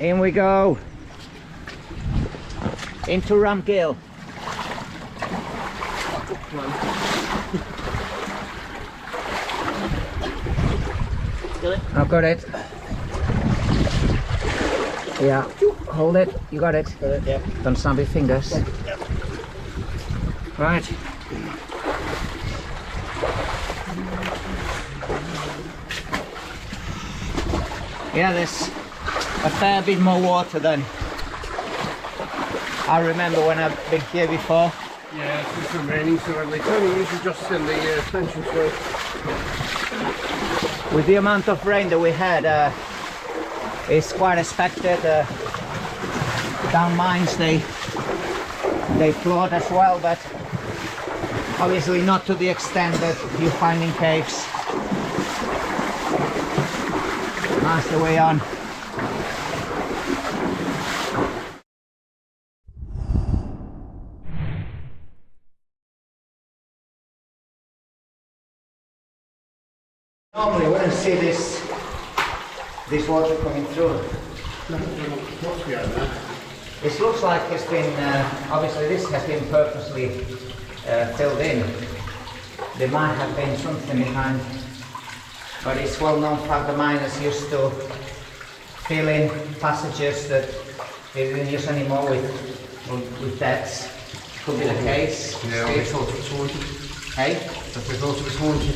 In we go. Into Rampgill. I've got it. Yeah, hold it. You got it. Yeah. Don't snap your fingers. Yeah. Right. Yeah, there's a fair bit more water than I remember when I've been here before. Yeah, it's just been raining so early. It's only usually just in the tension slope. With the amount of rain that we had, it's quite expected. Down mines they flood as well, but obviously not to the extent that you find in caves. That's the way on. Normally you wouldn't see this water coming through. This looks like it's been, obviously this has been purposely filled in. There might have been something behind, but it's well known fact the miners used to fill in passages that they didn't use anymore with depths. Could be the case. Yeah, they thought it was haunted. Hey? But they thought it was haunted.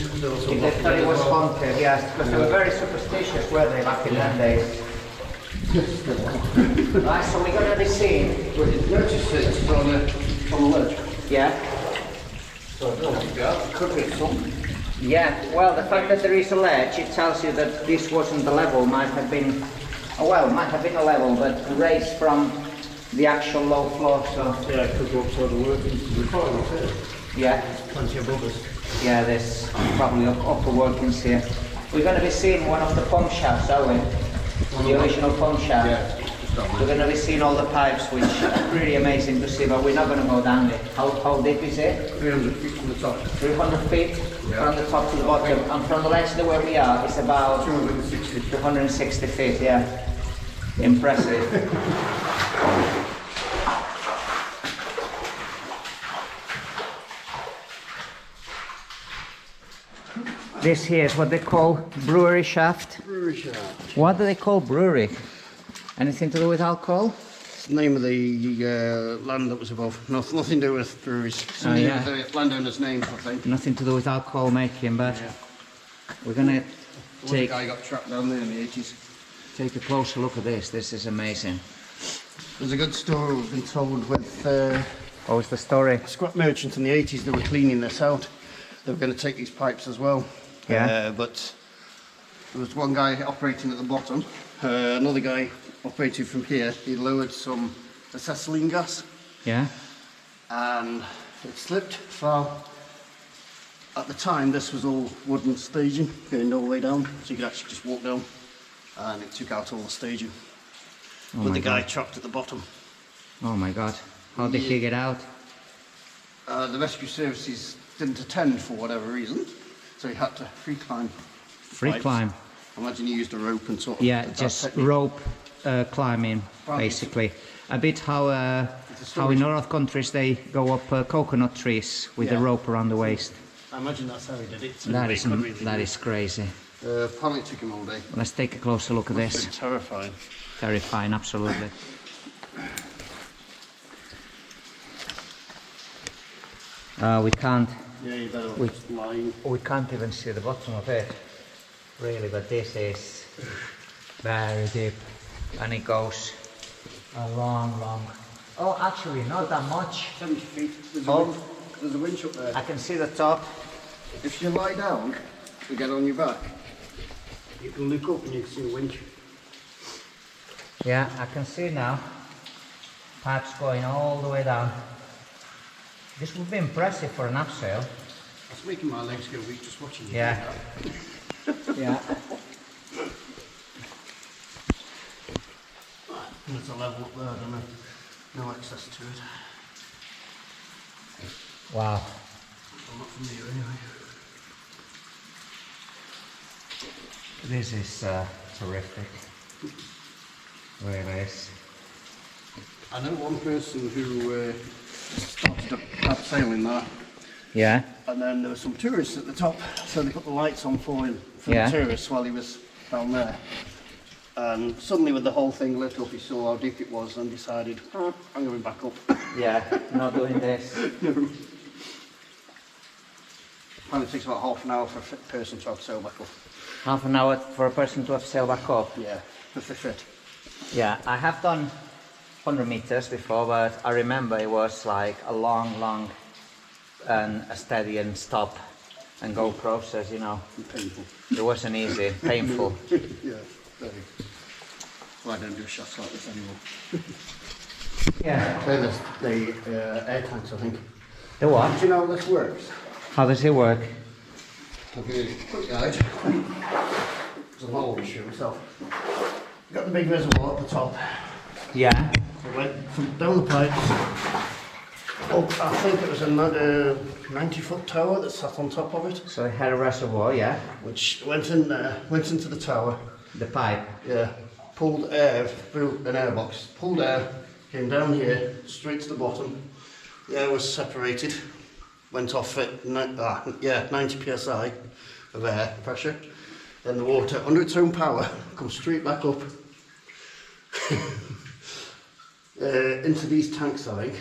They thought it was haunted, yes, because they were very superstitious, were they, back in them days? Right, so we're going to be seeing. Well, you notice it's on the ledge. Yeah. So I don't know if it could be something. Yeah, well, the fact that there is a ledge, it tells you that this wasn't the level, might have been, oh well, might have been a level, but raised from the actual low floor, so. Yeah, it could go up to the workings. We're probably not here. Yeah. Plenty of bubbles. Yeah, there's probably upper workings here. We're going to be seeing one of the pump shafts, are we? The original pump shaft. Yeah. We're going to be seeing all the pipes, which is really amazing to see, but we're not going to go down it. How deep is it? 300 feet from the top. 300 feet from the top to the bottom. And from the ledge to where we are, it's about 260 feet, yeah. Impressive. This here is what they call brewery shaft. Brewery shaft. What do they call brewery? Anything to do with alcohol? It's the name of the land that was above. Nothing to do with breweries. Something yeah. with the landowner's name, I think. Nothing to do with alcohol making, but we're gonna take. The guy got trapped down there in the 80s. Take a closer look at this. This is amazing. There's a good story we've been told with What was the story? scrap merchants in the 80s. They were cleaning this out. They were going to take these pipes as well. Yeah. But there was one guy operating at the bottom. Another guy operating from here. He lowered some acetylene gas. Yeah. And it slipped, fell. At the time, this was all wooden staging, going all the way down, so you could actually just walk down. And it took out all the staging. Oh But the guy God. trapped at the bottom. Oh my God. How did he get out? The rescue services didn't attend for whatever reason, so he had to free climb. Free pipes. climb. Imagine he used a rope and sort of. Yeah, that just technique. rope climbing, basically. A bit how in other countries they go up coconut trees with a rope around the waist. I imagine that's how he did it. That is crazy. Apparently it took him all day. Let's take a closer look at this. It's terrifying. Terrifying, absolutely. We can't. Yeah, you better We- lying. We can't even see the bottom of it, really. But this is very deep, and it goes a long. Oh, actually, not that much. 70 feet. There's a winch up there. I can see the top. If you lie down and get on your back, you can look up and you can see the winch. Yeah, I can see now. Pipes going all the way down. This would be impressive for an abseil. It's making my legs go weak just watching you. Yeah. Yeah. There's a level up there, I don't know. No access to it. Wow. Well, not from here anyway. This is terrific. Really is. I know one person who started up sailing there. Yeah. And then there were some tourists at the top, so they put the lights on for him, for Yeah. the tourists while he was down there. And suddenly with the whole thing lit up, he saw how deep it was and decided, I'm going back up. Yeah, not doing this. No. Apparently it takes about half an hour for a fit person to have to sail back up. Half an hour for a person to have sailed back up. Yeah, if they fit. Yeah, I have done 100 meters before, but I remember it was like a long and a steady and stop and go process, you know. Painful. It wasn't easy, painful. Yeah, very. Well, I don't do shots like this anymore. Yeah. There's the air tanks, I think. The what? Do you know how this works? How does it work? I'll give you a quick guide. There's a long issue myself. You've got the big reservoir at the top. Yeah. So it went from down the pipes up, I think it was a 90-foot tower that sat on top of it. So it had a reservoir, yeah. Which went in there, went into the tower. The pipe. Yeah. Pulled air through an airbox. Pulled air, came down here, straight to the bottom. The air was separated. Went off at 90 psi of air pressure. Then the water, under its own power, comes straight back up into these tanks, I think,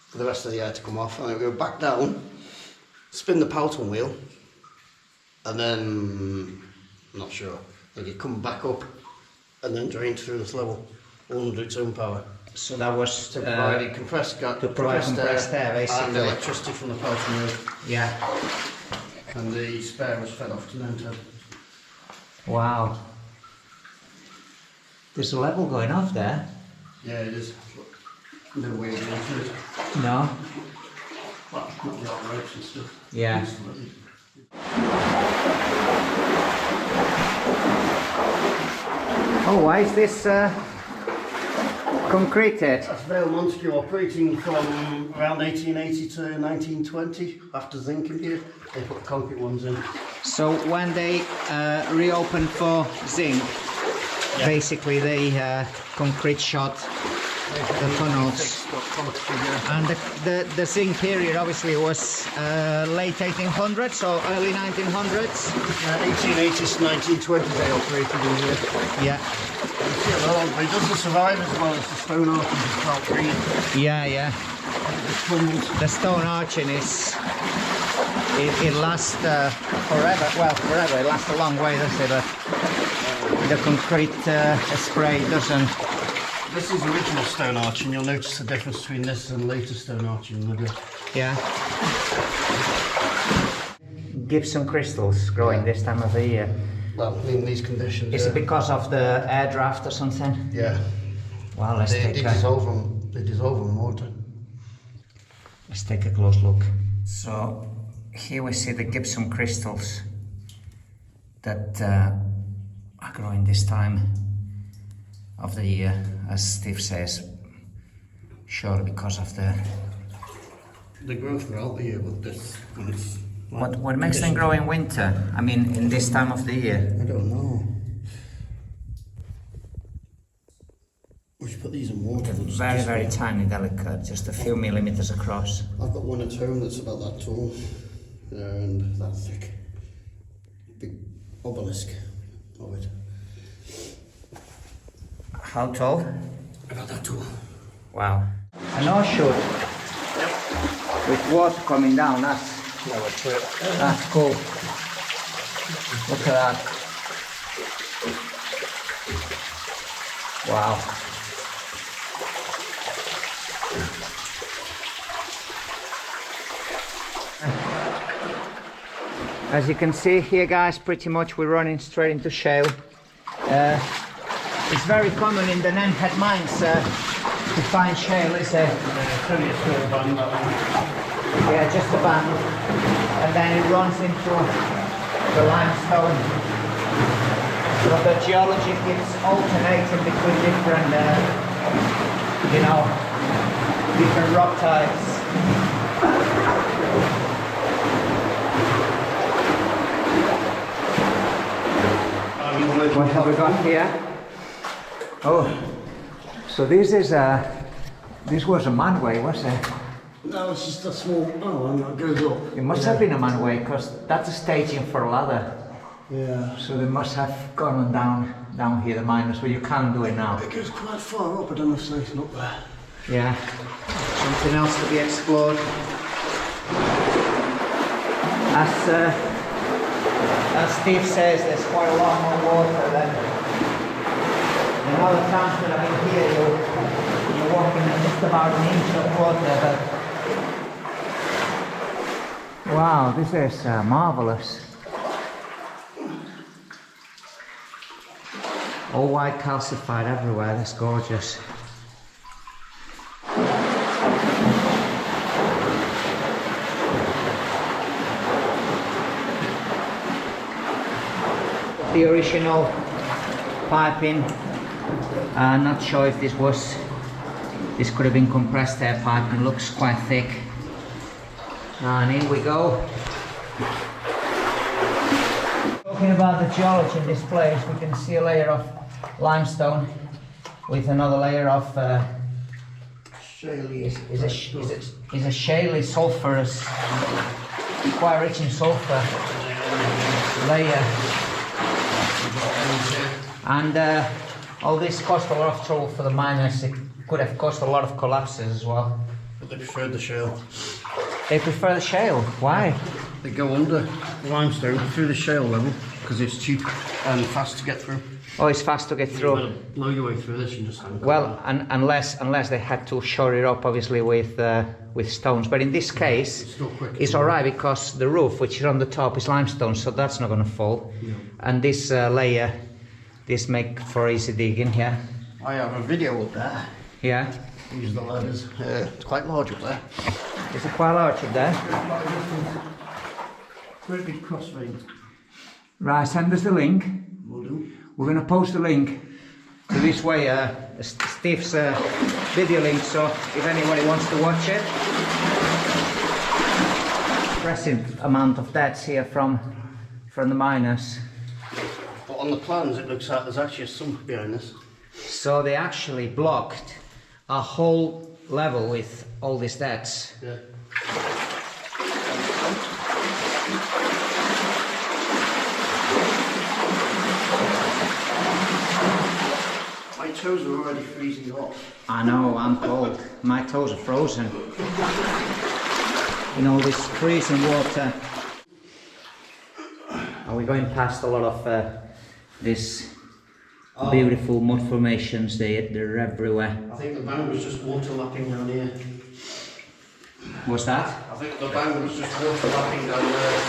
for the rest of the air to come off. And then we go back down, spin the Powton wheel, and then, I'm not sure, I think it come back up and then drain through this level, all under its own power. So that was To provide compressed gas, to provide compressed air, basically. and electricity from the Powton wheel. Yeah. And the spare was fed off to Nenthead. Wow. There's a level going off there. Yeah, it is. No way of getting through it. No. Well, not without ropes and stuff. Yeah. Oh, why is this concreted? That's Vieille Montagne operating from around 1880 to 1920. After zinc in here, they put the concrete ones in. So when they reopened for zinc, Yeah. basically they concrete shot the tunnels. And the zinc period obviously was late 1800s or early 1900s. 1880s to 1920 they operated in here. Yeah. Well, it doesn't survive as well as the stone arches of Calcite. Yeah, yeah. The stone arching is, it lasts forever. Well, forever. It lasts a long way, doesn't it? But the concrete spray doesn't. This is original stone arching. You'll notice the difference between this and later stone arching. Yeah. Gypsum crystals growing this time of the year. Well, in these conditions. Is it because of the air draft or something? Yeah. Well, They dissolve in water. Let's take a close look. So here we see the gypsum crystals that are growing this time of the year, as Steve says, surely because of the... They grow throughout the year with this. What makes them grow in winter? I mean, in this time of the year? I don't know. We should put these in water. Very tiny, delicate, just a few millimeters across. I've got one at home that's about that tall and that thick. Big obelisk of it. How tall? About that tall. Wow. An horseshoe with water coming down, that's cool. Look at that. Wow. As you can see here, guys, pretty much we're running straight into shale. It's very common in the Nenthead mines to find shale, is it? Yeah, just a band. And then it runs into the limestone. So the geology keeps alternating between different, different rock types. What have we got here? Oh, so this was a manway, was it? No, it's just a small, and that goes up. It must have been a manway, because that's a staging for a ladder. Yeah. So they must have gone down here, the miners, but you can't do it now. It goes quite far up, I don't know if there's anything up there. Yeah, something else to be explored. As Steve says, there's quite a lot more water than other times when I've been here. You're walking at just about an inch of water. But wow, this is marvelous. All white calcified everywhere. That's gorgeous. The original piping, not sure if this could have been compressed air piping, looks quite thick. And in we go. Talking about the geology in this place, we can see a layer of limestone with another layer of Shaly. is a shaly sulfurous, quite rich in sulfur layer. And all this cost a lot of trouble for the miners. It could have cost a lot of collapses as well. But they preferred the shale. They prefer the shale. Why? They go under limestone through the shale level because it's cheap and fast to get through. Oh, it's fast to get through. You blow your way through this and just hang. Well, unless they had to shore it up, obviously with stones. But in this case, it's all right because the roof, which is on the top, is limestone, so that's not going to fall. No. And this layer, this make for easy digging. Yeah. I have a video up there. Yeah. Use the ladders. It's quite large up there. Is it quite large up there? Very big cross vein. Right, send us the link. Will do. We're going to post a link to this way, Steve's video link, so if anybody wants to watch it. Impressive amount of deaths here from the miners. But on the plans it looks like there's actually a sump behind this. So they actually blocked a whole level with all these deaths. Yeah. My toes are already freezing off. I know, I'm cold. My toes are frozen. In all this freezing water. Are we going past a lot of these beautiful mud formations? They're everywhere. I think the bank was just water lapping down here. What's that? I think the bank was just water lapping down there.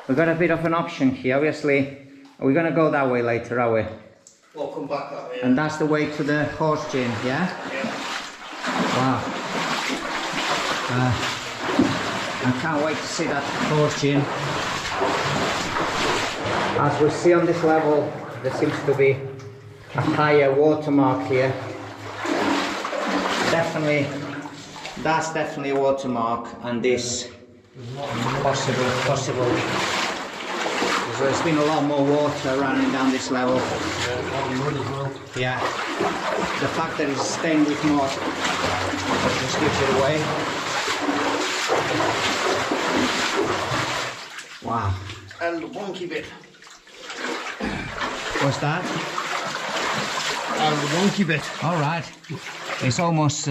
We've got a bit of an option here, obviously. We're going to go that way later, are we? We'll come back that way. And that's the way to the horse gym, yeah? Yeah. Wow. I can't wait to see that horse gym. As we see on this level, there seems to be a higher watermark here. Definitely, that's definitely a watermark, and this possible. So there's been a lot more water running down this level. Yeah. The fact that it's stained with mud just gives it away. Wow. And the wonky bit. What's that? And the wonky bit. All right. It's almost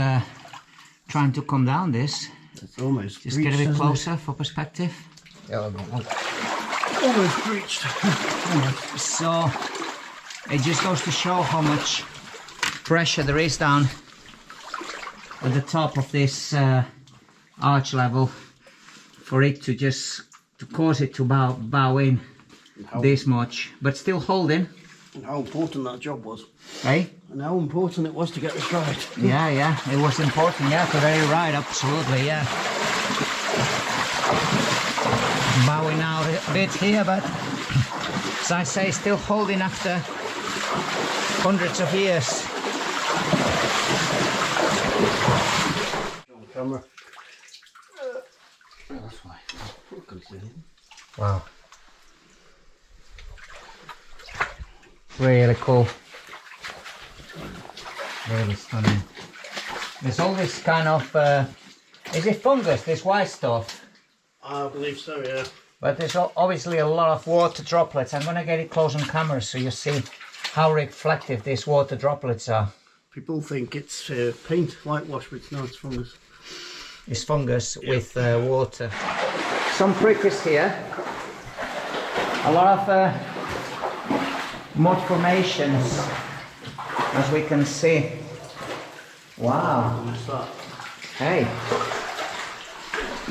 trying to come down this. It's almost Just get a bit closer for perspective. Yeah, almost breached. So it just goes to show how much pressure there is down at the top of this arch level for it to cause it to bow in this much, but still holding. And how important that job was. Eh? And how important it was to get this right. Yeah, it was important, yeah, for very right, absolutely, yeah. Bowing out a bit here, but as I say, still holding after hundreds of years. Camera. That's why. Wow. really cool. Really stunning. There's all this kind of, is it fungus, this white stuff? I believe so, yeah. But there's obviously a lot of water droplets. I'm going to get it close on camera so you see how reflective these water droplets are. People think it's paint, whitewash, but no, it's fungus. It's fungus with water. Some prickers here. A lot of mud formations, as we can see. Wow. What's that? Hey.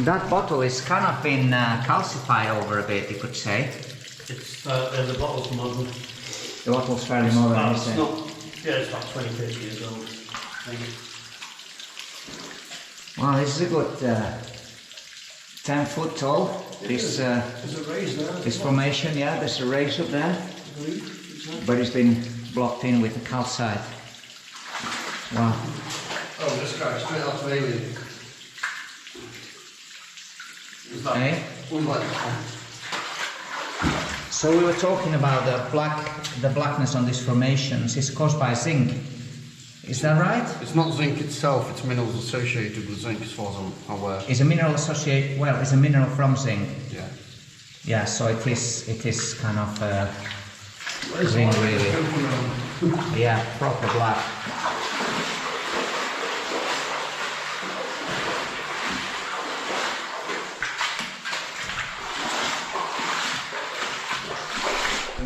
That bottle is kind of been calcified over a bit, you could say. It's the bottle's modern. The bottle's fairly modern, isn't it? Yeah, it's about 20, 30 years old, I think. Wow, this is a good 10 foot tall. This this formation, yeah, there's a raise up there. But it's been blocked in with the calcite. Wow. Oh, this guy, straight out of Alien. Hey? So we were talking about the blackness on these formations. It's caused by zinc. Is that right? It's not zinc itself, it's minerals associated with zinc as far as I'm aware. Is a mineral associated, well, it's a mineral from zinc. Yeah. Yeah, so it is kind of zinc really. Yeah, proper black.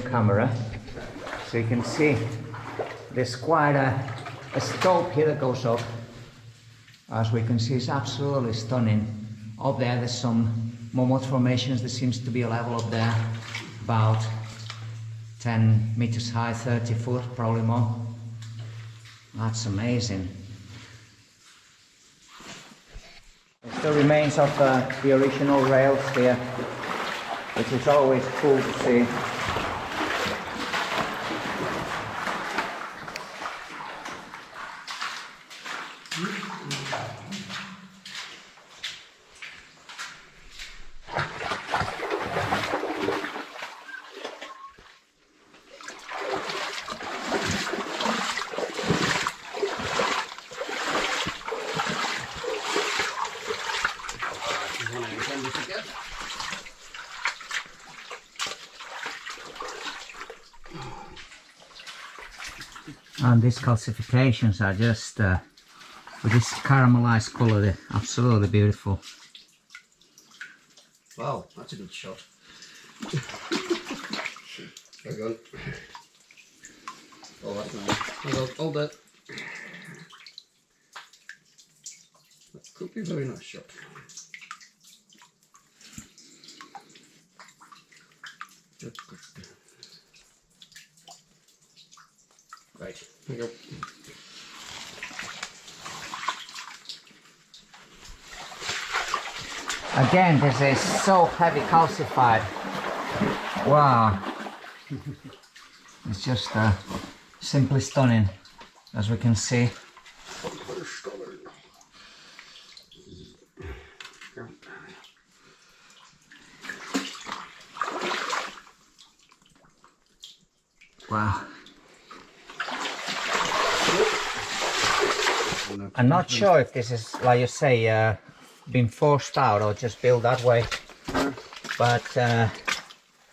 Camera, so you can see there's quite a stope here that goes up. As we can see, it's absolutely stunning. Up there, there's some more mud formations. There seems to be a level up there, about 10 meters high, 30 foot, probably more. That's amazing. There's the remains of the original rails here, which is always cool to see. And these calcifications are just with this caramelized colour, they're absolutely beautiful. Wow, that's a good shot. Hang on. Oh, that's nice. Hold it. That could be a very nice shot. Good. Right, here you go. Again, this is so heavy calcified. Wow. It's just simply stunning, as we can see. Wow. I'm not sure if this is, like you say, been forced out or just built that way. But no,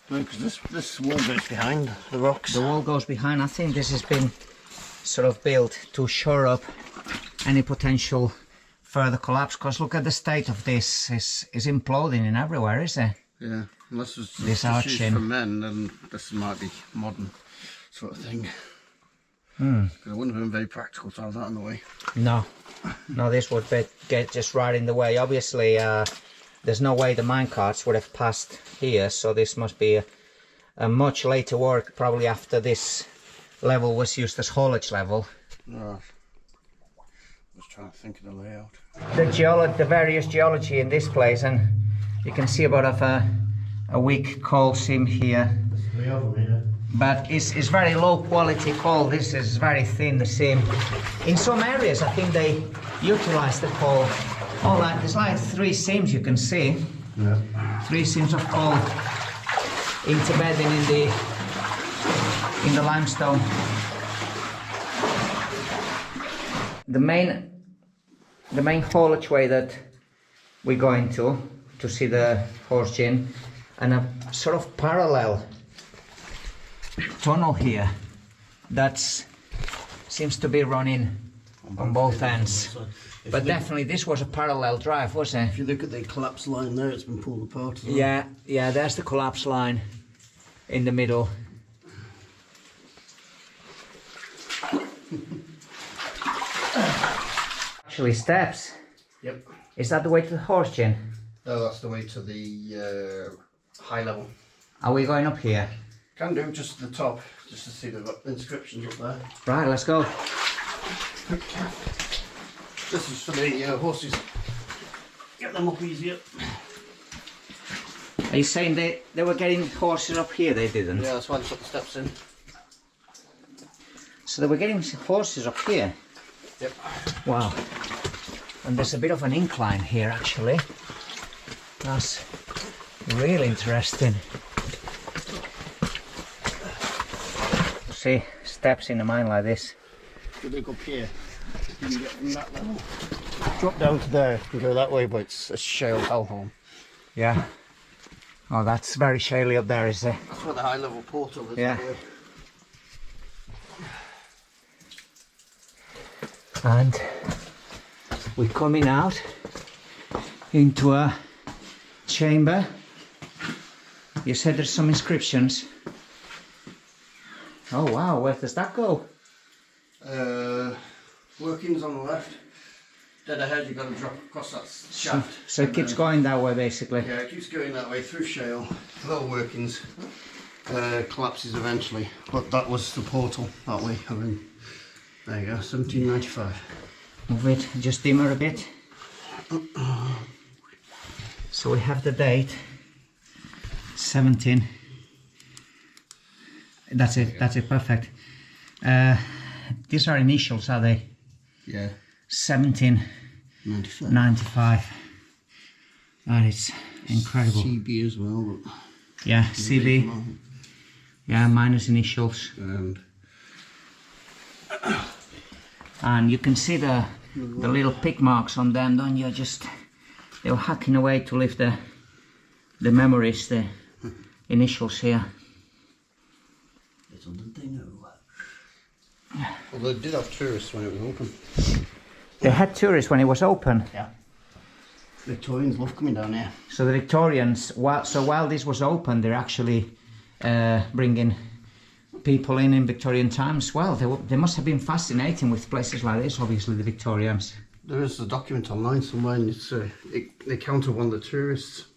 because this wall goes behind the rocks. The wall goes behind. I think this has been sort of built to shore up any potential further collapse. Because look at the state of this. It's imploding in everywhere, is it? Yeah, unless it's this just arching used for men, then this might be modern sort of thing. Because it wouldn't have been very practical to have that in the way. No, this would get just right in the way. Obviously, there's no way the minecarts would have passed here, so this must be a much later work, probably after this level was used as haulage level. Right. I was trying to think of the layout. The various geology in this place, and you can see about a weak coal seam here. But it's very low quality coal. This is very thin, the seam. In some areas, I think they utilize the coal. Oh, like, there's like 3 seams you can see. Yeah. 3 seams of coal interbedding in the limestone. The main haulage way that we're going to see the horse gin, and a sort of parallel tunnel here that seems to be running on both ends. But definitely this was a parallel drive, wasn't it? If you look at the collapse line there, it's been pulled apart as well. Yeah, there's the collapse line in the middle. Actually, steps. Yep. Is that the way to the horse gin? No, that's the way to the high level. Are we going up here? Can do, just at the top, just to see the inscriptions up there. Right, let's go. This is for the horses. Get them up easier. Are you saying they were getting horses up here? They didn't? Yeah, that's why they put the steps in. So they were getting horses up here? Yep. Wow. And there's a bit of an incline here actually. That's really interesting. See, steps in a mine like this. If you look up here, you can get from that level. Drop down to there and go that way, but it's a shale hellhole. Yeah. Oh, that's very shaly up there, is it? That's where the high level portal is. Yeah. And we're coming out into a chamber. You said there's some inscriptions. Oh wow, where does that go? Workings on the left. Dead ahead, you've got to drop across that shaft. So it keeps going that way basically? Yeah, it keeps going that way through shale, little workings, collapses eventually. But that was the portal that way. I mean, there you go, 1795. Move it, just dimmer a bit. So we have the date, 17. That's it, perfect. These are initials, are they? Yeah. 1795. That is incredible. CB as well. But yeah, CB. Yeah, minus initials. And you can see the little pick marks on them, don't you? They were hacking away to leave the memories, the initials here. Well, they did have tourists when it was open. They had tourists when it was open? Yeah. Victorians love coming down here. So the Victorians, while this was open, they're actually bringing people in Victorian times. Well, they must have been fascinating with places like this, obviously, the Victorians. There is a document online somewhere, and it's they counted one of the tourists.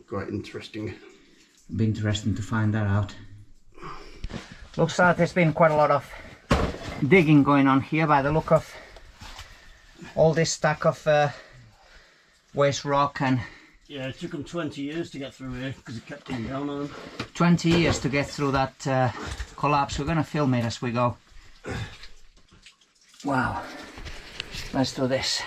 Quite interesting. It'd be interesting to find that out. Looks like there's been quite a lot of digging going on here by the look of all this stack of waste rock. And yeah, it took them 20 years to get through here because it kept coming down on them. 20 years to get through that collapse. We're going to film it as we go. Wow. Let's do this.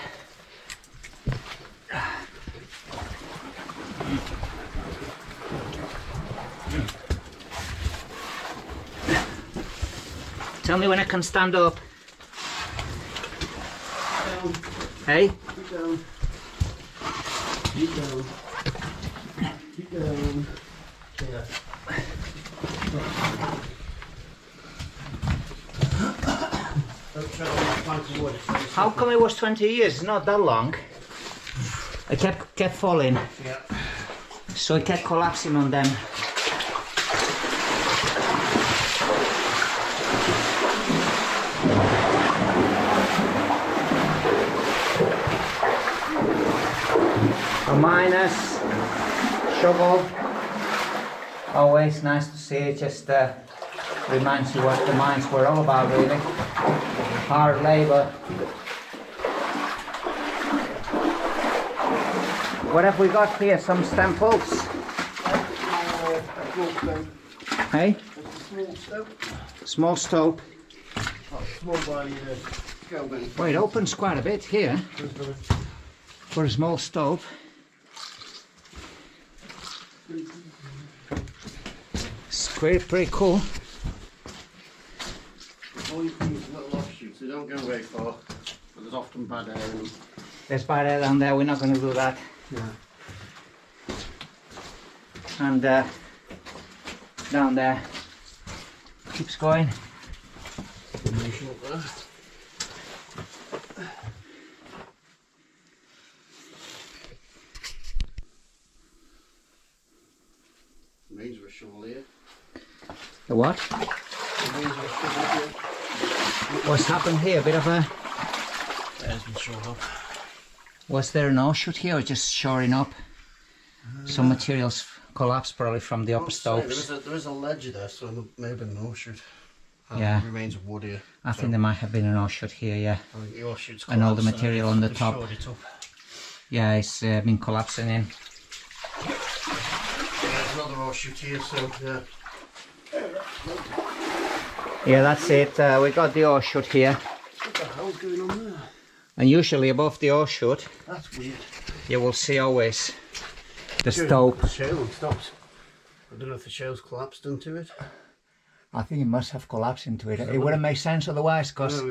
Tell me when I can stand up. Down. Hey? Keep down. Keep down. Keep down. Yeah. How come it was 20 years? It's not that long. I kept falling. Yeah. So it kept collapsing on them. A minus shovel. Always nice to see it. Just reminds you what the mines were all about, really. Hard labor. What have we got here? Some stemples? Hey? Small stope. Small stope. Oh, small by Scaleburn. Well, it opens quite a bit here for a small stope. It's pretty cool. all these little offshoots, they don't go very far, but there's often bad air in them. There's bad air down there, we're not going to do that. Yeah. And down there, keeps going. Remains of a shovel here. The what? Remains of a shovel here. What's happened here? A bit of a... There's been short up. Was there an offshoot here or just shoring up? Some materials collapsed probably from the upper slopes. There is a ledge there, so there may have been an offshoot. Yeah. Remains of wood here. I think there might have been an offshoot here, yeah. I think the offshoot's And all the collapsed, material on the they've top. shored it up. Yeah, it's been collapsing in. There's another offshoot here, so yeah. Yeah, that's it. We got the offshoot here. What the hell's going on there? And usually above the offshoot, That's weird. you will see always the Good. stope. The shell stopped. I don't know if the shell's collapsed into it. I think it must have collapsed into it. It wouldn't make sense otherwise, because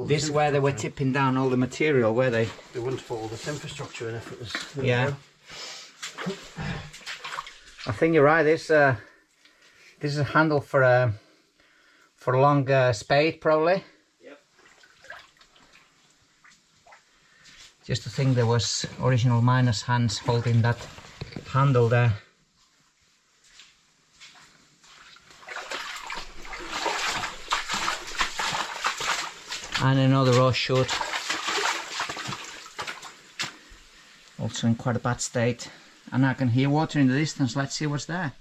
this is where they were tipping down all the material, were they? They wouldn't put all this infrastructure in if it was... Yeah. I think you're right. This is a handle for a long spade, probably. Yep. Just to think there was original miners' hands holding that handle there. And another offshoot, also in quite a bad state, and I can hear water in the distance. Let's see what's there.